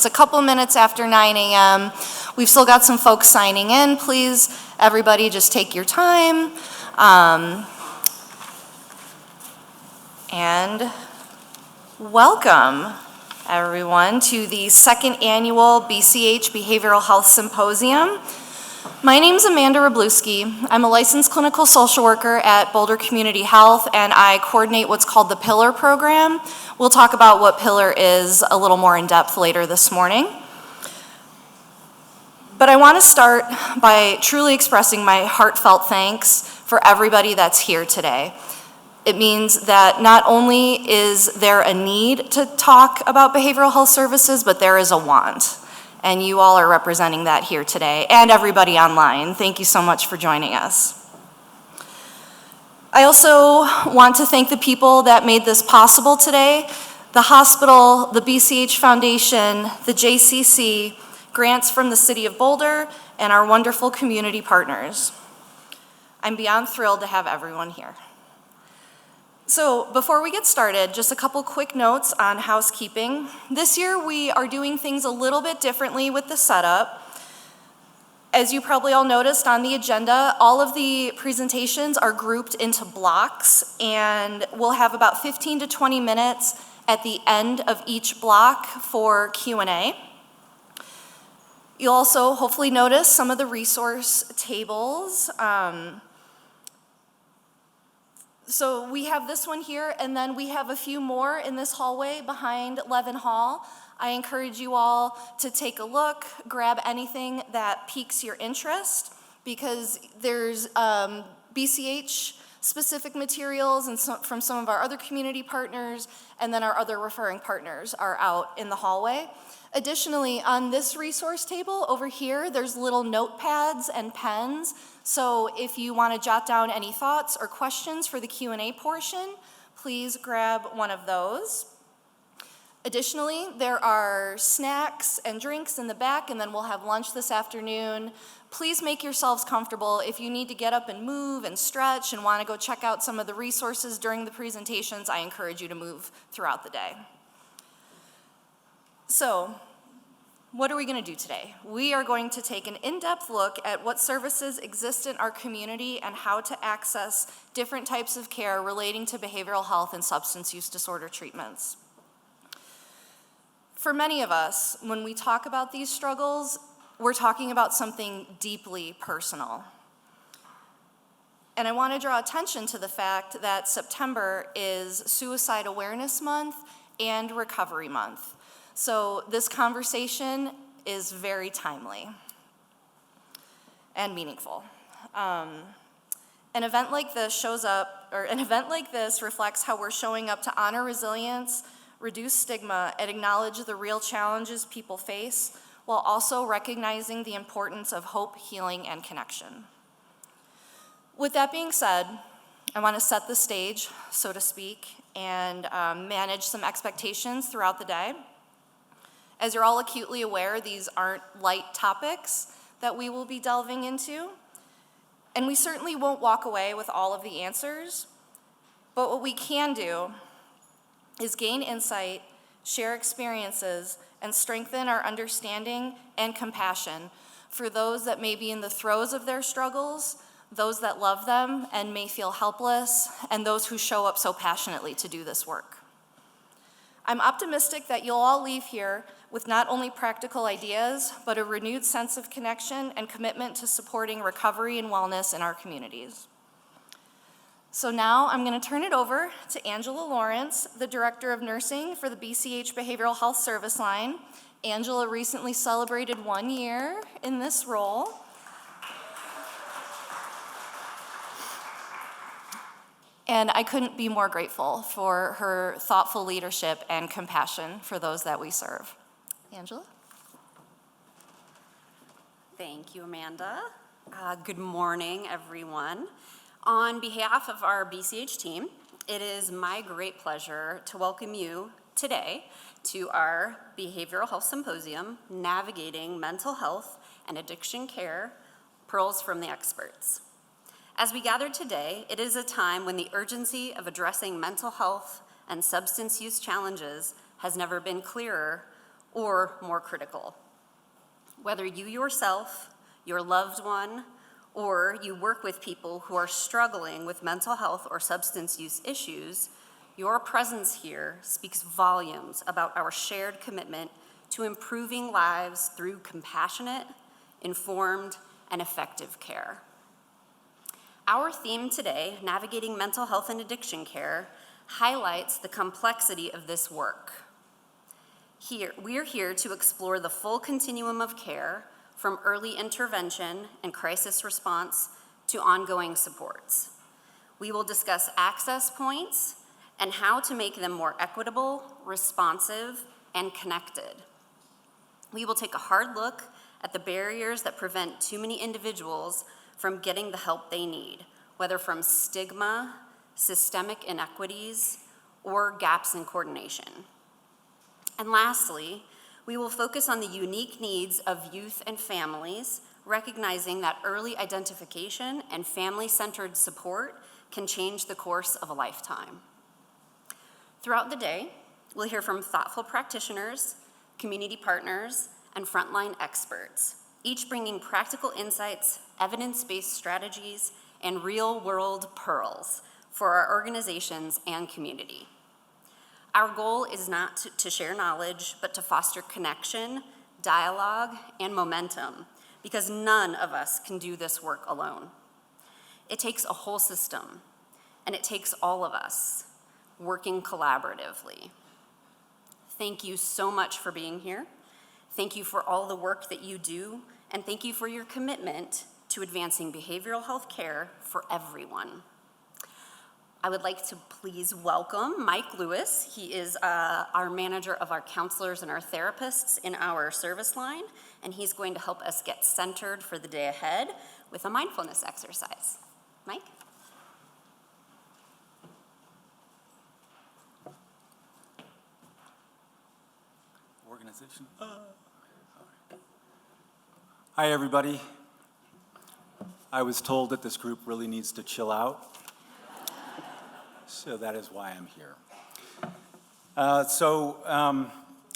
just a couple minutes after 9 a.m. We've still got some folks signing in. Please, everybody, just take your time. And welcome, everyone, to the second annual BCH Behavioral Health Symposium. My name's Amanda Wroblewski. I'm a licensed clinical social worker at Boulder Community Health, and I coordinate what's called the Pillar program. We'll talk about what Pillar is a little more in depth later this morning. But I want to start by truly expressing my heartfelt thanks for everybody that's here today. It means that not only is there a need to talk about behavioral health services, but there is a want. And you all are representing that here today, and everybody online. Thank you so much for joining us. I also want to thank the people that made this possible today: the hospital, the BCH Foundation, the JCC, grants from the City of Boulder, and our wonderful community partners. I'm beyond thrilled to have everyone here. So before we get started, just a couple quick notes on housekeeping. This year we are doing things a little bit differently with the setup. As you probably all noticed on the agenda, all of the presentations are grouped into blocks, and we'll have about 15 to 20 minutes at the end of each block for Q&A. You'll also hopefully notice some of the resource tables. So we have this one here, and then we have a few more in this hallway behind Levin Hall. I encourage you all to take a look, grab anything that piques your interest, because there's BCH specific materials and from some of our other community partners, and then our other referring partners are out in the hallway. Additionally, on this resource table over here, there's little notepads and pens. So if you want to jot down any thoughts or questions for the Q&A portion, please grab one of those. Additionally, there are snacks and drinks in the back, and then we'll have lunch this afternoon. Please make yourselves comfortable. If you need to get up and move and stretch and want to go check out some of the resources during the presentations, I encourage you to move throughout the day. So, what are we going to do today? We are going to take an in-depth look at what services exist in our community and how to access different types of care relating to behavioral health and substance use disorder treatments. For many of us, when we talk about these struggles, we're talking about something deeply personal. And I want to draw attention to the fact that September is Suicide Awareness Month and Recovery Month. So this conversation is very timely and meaningful. An event like this reflects how we're showing up to honor resilience, reduce stigma, and acknowledge the real challenges people face, while also recognizing the importance of hope, healing, and connection. With that being said, I want to set the stage, so to speak, and manage some expectations throughout the day. As you're all acutely aware, these aren't light topics that we will be delving into, and we certainly won't walk away with all of the answers, but what we can do is gain insight, share experiences, and strengthen our understanding and compassion for those that may be in the throes of their struggles, those that love them and may feel helpless, and those who show up so passionately to do this work. I'm optimistic that you'll all leave here with not only practical ideas, but a renewed sense of connection and commitment to supporting recovery and wellness in our communities. So now I'm going to turn it over to Angela Lawrence, the Director of Nursing for the BCH Behavioral Health Service Line. Angela recently celebrated 1 year in this role. And I couldn't be more grateful for her thoughtful leadership and compassion for those that we serve. Angela? Thank you, Amanda. Good morning, everyone. On behalf of our BCH team, it is my great pleasure to welcome you today to our Behavioral Health Symposium, Navigating Mental Health and Addiction Care, Pearls from the Experts. As we gather today, it is a time when the urgency of addressing mental health and substance use challenges has never been clearer or more critical. Whether you yourself, your loved one, or you work with people who are struggling with mental health or substance use issues, your presence here speaks volumes about our shared commitment to improving lives through compassionate, informed, and effective care. Our theme today, Navigating Mental Health and Addiction Care, highlights the complexity of this work. We're here to explore the full continuum of care, from early intervention and crisis response to ongoing supports. We will discuss access points and how to make them more equitable, responsive, and connected. We will take a hard look at the barriers that prevent too many individuals from getting the help they need, whether from stigma, systemic inequities, or gaps in coordination. And lastly, we will focus on the unique needs of youth and families, recognizing that early identification and family-centered support can change the course of a lifetime. Throughout the day, we'll hear from thoughtful practitioners, community partners, and frontline experts, each bringing practical insights, evidence-based strategies, and real-world pearls for our organizations and community. Our goal is not to share knowledge, but to foster connection, dialogue, and momentum, because none of us can do this work alone. It takes a whole system, and it takes all of us working collaboratively. Thank you so much for being here. Thank you for all the work that you do, and thank you for your commitment to advancing behavioral health care for everyone. I would like to please welcome Mike Lewis. He is our manager of our counselors and our therapists in our service line, and he's going to help us get centered for the day ahead with a mindfulness exercise. Mike? Organization. Hi, everybody. I was told that this group really needs to chill out. So that is why I'm here.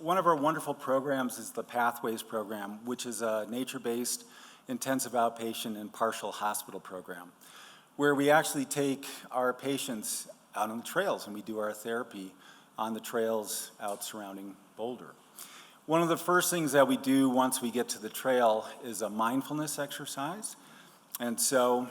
One of our wonderful programs is the Pathways program, which is a nature-based intensive outpatient and partial hospital program, where we actually take our patients out on the trails and we do our therapy on the trails out surrounding Boulder. One of the first things that we do once we get to the trail is a mindfulness exercise. And so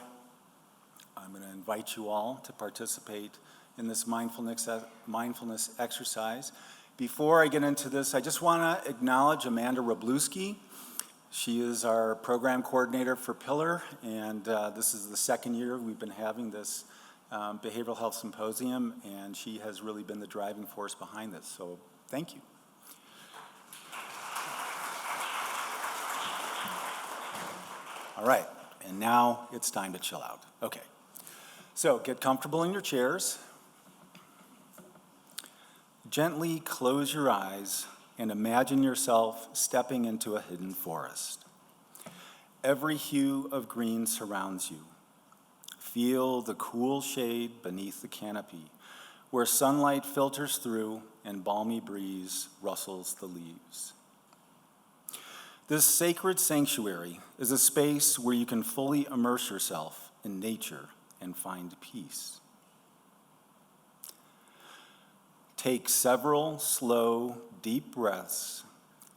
I'm going to invite you all to participate in this mindfulness exercise. Before I get into this, I just want to acknowledge Amanda Wroblewski. She is our program coordinator for Pillar, and this is the second year we've been having this behavioral health symposium, and she has really been the driving force behind this, so thank you. All right, and now it's time to chill out. Okay, so get comfortable in your chairs. Gently close your eyes and imagine yourself stepping into a hidden forest. Every hue of green surrounds you. Feel the cool shade beneath the canopy, where sunlight filters through and balmy breeze rustles the leaves. This sacred sanctuary is a space where you can fully immerse yourself in nature and find peace. Take several slow, deep breaths,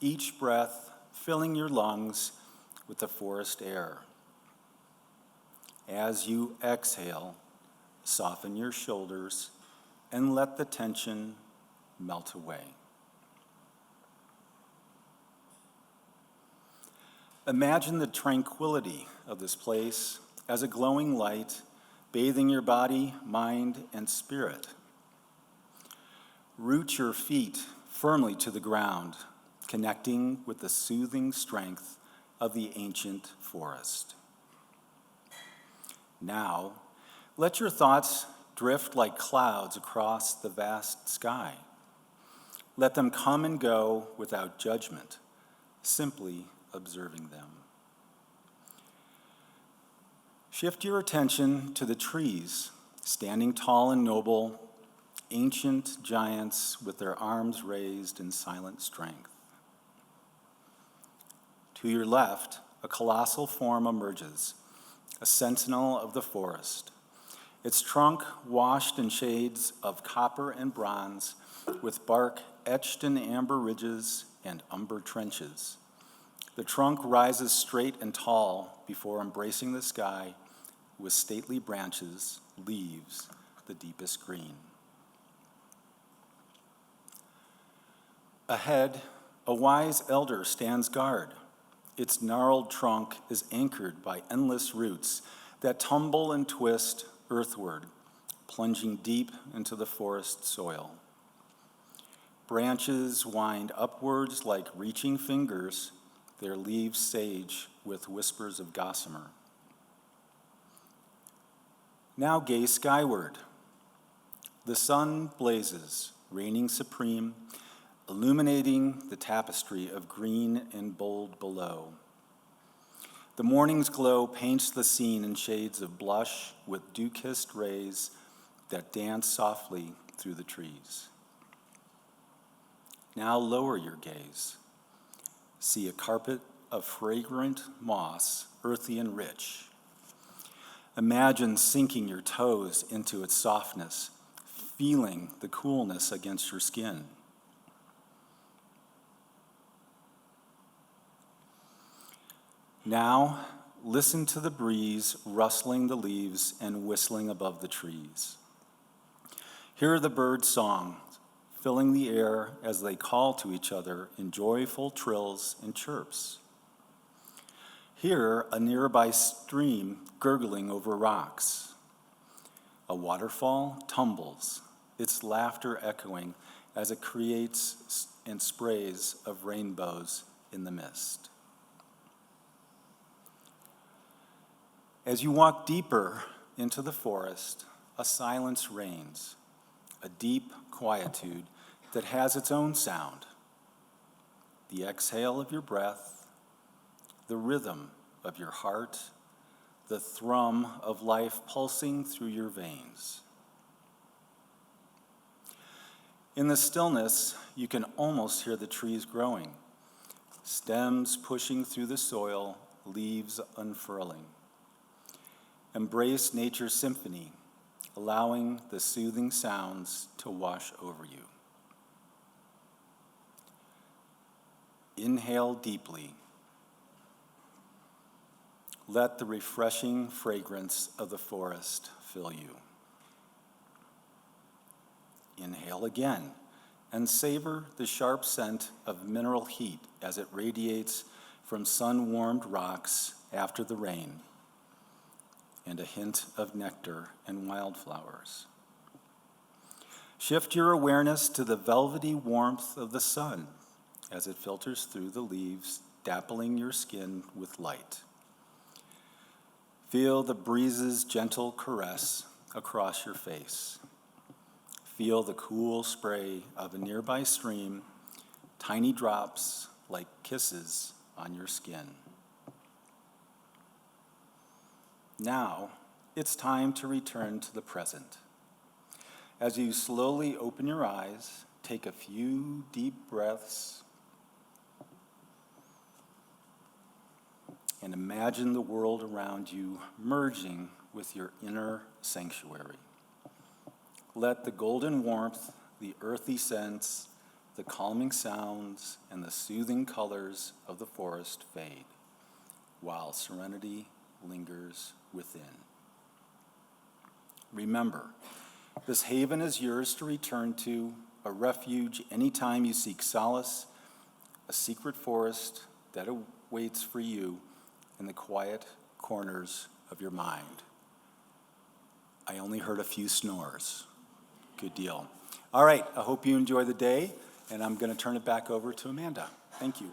each breath filling your lungs with the forest air. As you exhale, soften your shoulders and let the tension melt away. Imagine the tranquility of this place as a glowing light bathing your body, mind, and spirit. Root your feet firmly to the ground, connecting with the soothing strength of the ancient forest. Now, let your thoughts drift like clouds across the vast sky. Let them come and go without judgment, simply observing them. Shift your attention to the trees, standing tall and noble, ancient giants with their arms raised in silent strength. To your left, a colossal form emerges, a sentinel of the forest. Its trunk washed in shades of copper and bronze, with bark etched in amber ridges and umber trenches. The trunk rises straight and tall before embracing the sky with stately branches, leaves, the deepest green. Ahead, a wise elder stands guard. Its gnarled trunk is anchored by endless roots that tumble and twist earthward, plunging deep into the forest soil. Branches wind upwards like reaching fingers, their leaves sage with whispers of gossamer. Now gaze skyward. The sun blazes, reigning supreme, illuminating the tapestry of green and bold below. The morning's glow paints the scene in shades of blush with dew-kissed rays that dance softly through the trees. Now lower your gaze. See a carpet of fragrant moss, earthy and rich. Imagine sinking your toes into its softness, feeling the coolness against your skin. Now, listen to the breeze rustling the leaves and whistling above the trees. Hear the birds' song, filling the air as they call to each other in joyful trills and chirps. Hear a nearby stream gurgling over rocks. A waterfall tumbles, its laughter echoing as it creates and sprays of rainbows in the mist. As you walk deeper into the forest, a silence reigns, a deep quietude that has its own sound. The exhale of your breath, the rhythm of your heart, the thrum of life pulsing through your veins. In the stillness, you can almost hear the trees growing, stems pushing through the soil, leaves unfurling. Embrace nature's symphony, allowing the soothing sounds to wash over you. Inhale deeply. Let the refreshing fragrance of the forest fill you. Inhale again and savor the sharp scent of mineral heat as it radiates from sun-warmed rocks after the rain, and a hint of nectar and wildflowers. Shift your awareness to the velvety warmth of the sun as it filters through the leaves, dappling your skin with light. Feel the breeze's gentle caress across your face. Feel the cool spray of a nearby stream, tiny drops like kisses on your skin. Now, it's time to return to the present. As you slowly open your eyes, take a few deep breaths and imagine the world around you merging with your inner sanctuary. Let the golden warmth, the earthy scents, the calming sounds, and the soothing colors of the forest fade, while serenity lingers within. Remember, this haven is yours to return to, a refuge anytime you seek solace, a secret forest that awaits for you in the quiet corners of your mind. I only heard a few snores. Good deal. All right, I hope you enjoy the day, and I'm going to turn it back over to Amanda. Thank you.